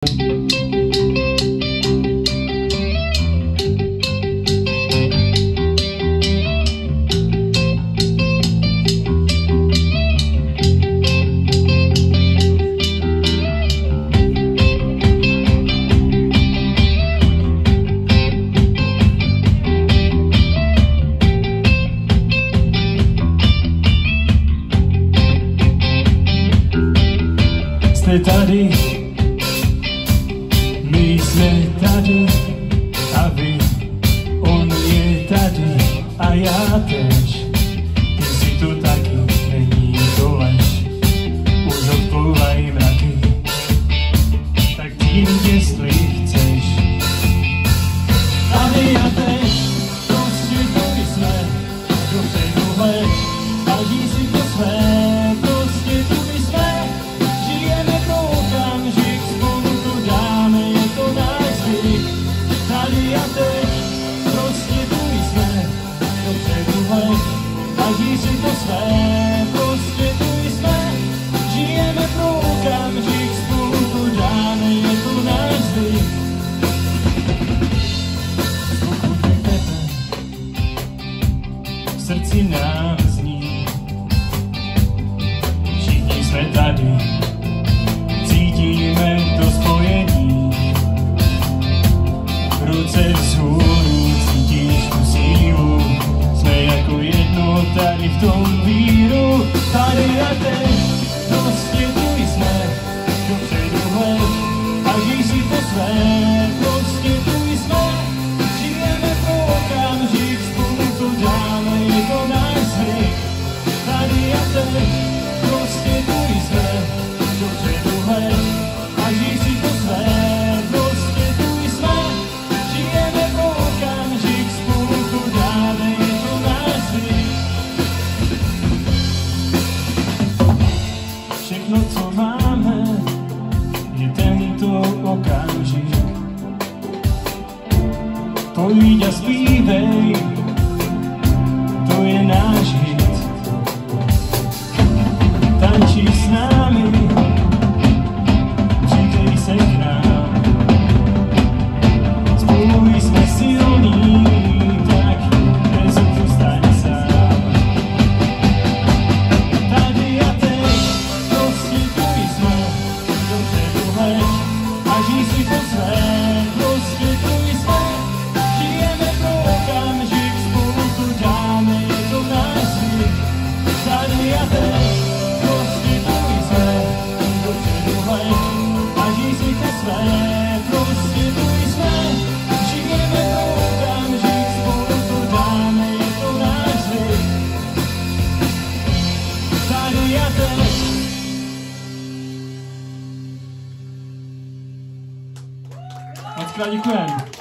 Jste tady, my jsme tady a vy, on je tady a já tež. Ty si to taky, není to lež, už odplouvají mraky, tak tím, jestli chceš. Tady a teď, prostě tady jsme, dopředu hleď, každý si to své. Každý si to své, prostě tu jsme, žijeme pro okamžik, spolu to dáme, je to náš zvyk. Pokud tebe v srdci nám zní, všichni jsme tady, cítíme to spojení, ruce vzhůru, cítíš tu sílu, jsme jako jedno tady v tom víru, tady a teď, prostě tu jsme, dopředu hleď, každý si to své, prostě tu jsme, žijeme pro okamžik, spolu to dáme, je to náš zvyk, tady a teď, prostě tu jsme, dopředu hleď, každý si to své. Všechno, co máme, je tento okamžik. Pojď a zpívej, to je náš hit. Tančí s námi, přidej se k nám. Spolu jsme silní, tak nezůstaň sám. Tady a teď, každý si to své, prostě tu jsme, žijeme pro okamžik, spolu to dáme, je to náš zvyk. Tady a teď, prostě tu jsme, dopředu hleď, každý si to své, prostě tu jsme, žijeme pro okamžik, spolu to dáme, je to náš zvyk. Tady a teď. Moc krát děkujeme.